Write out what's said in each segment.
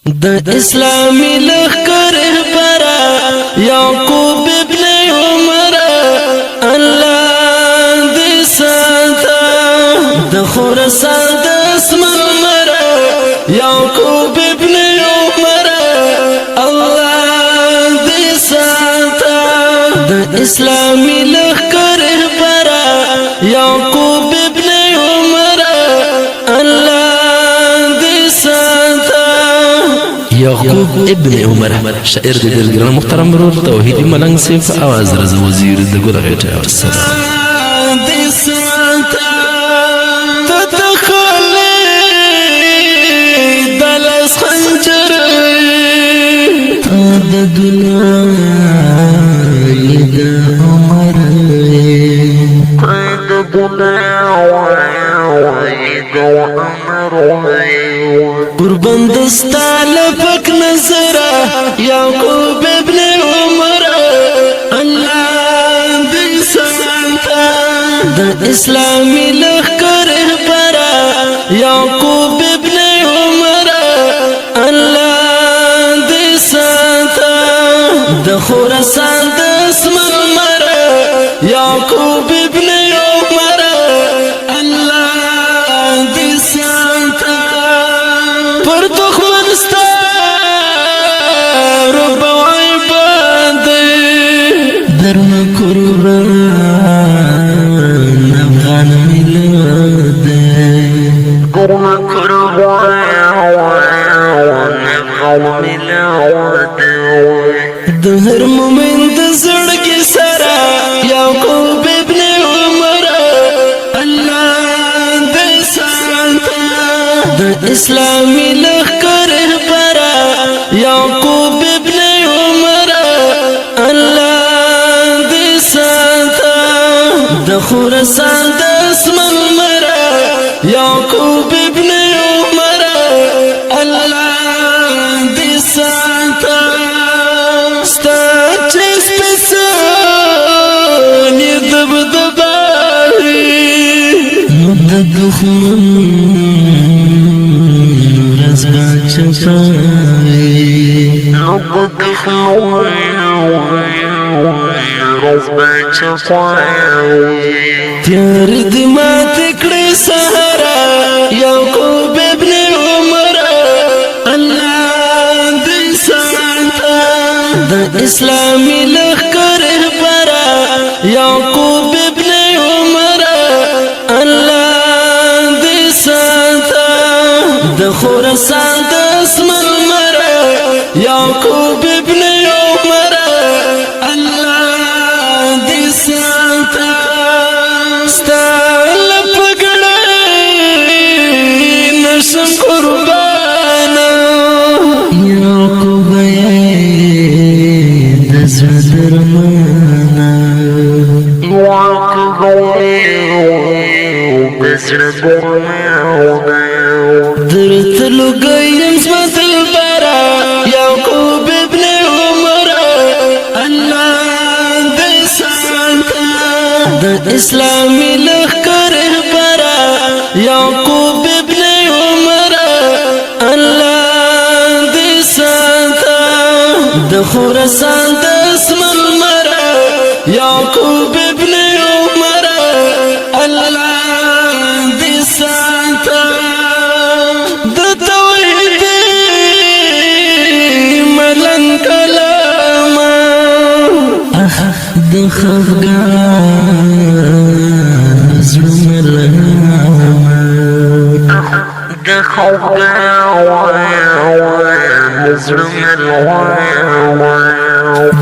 د اسلامي لخر برا یعقوب ابن عمر الله دې ساته د خراسان د اسمن مر یعقوب ابن عمر الله دې ساته د اسلامي لخر برا یعقوب ابن عمر الله یعقوب ابن عمر شاعر دې دلګران محترم ورور توحیدی ملنګ سیف आवाज رز وزیر د ګل غټه والسلام دې ساته تدخل دلس خنجر د دنیا د عمر د دنیا قربان دستا لفك نظرة يعقوب ابن عمر الله دي سانتا دا اسلامي لخر برا يعقوب ابن عمر الله دي سانتا دا خراسان دا اسمن مر يعقوب ابن عمر الله دي سانتا پر دخمن ستا رب عباد درم قربان افغان ملاد درم قربان افغان ملاد دهر مومن دزرگ سرا یعقوب ابن عمر الله دي سانتا د اسلامي لخر برا یعقوب ابن عمر الله دي سانتا د خراسان د اسمن مر یعقوب ابن عمر الله دي سانتا ستا چیز پسان دبدباری نو د دخمن تیار دمات کڑی سہرا یعقوب ابن عمر اللہ دی سانتا دا اسلامی لخر برا یعقوب ابن عمر اللہ دی سانتا د خراسان د اسمن مر یعقوب ابن عمر الله دې سانتا ستال پګړې نشم قربان یعقوب د زړه درمانا یعقوب د زړه درمانا درت لګیم سمت البرا یعقوب ابن عمر الله دې سانتا د اسلامي لخر برا یعقوب ابن عمر الله دې سانتا د خراسان د اسمن مر یعقوب ابن عمر الله دې سانتا د خفګان زړه ملامه د خفګان زړه ملامه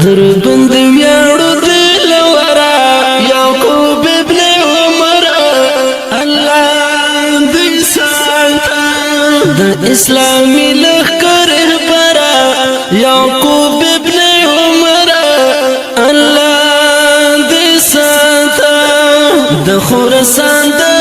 دربند ویاړو دل ورا یعقوب ابن عمر الله دې سانتا د اسلامي لخر برا یعقوب ابن عمر الله د خراسان د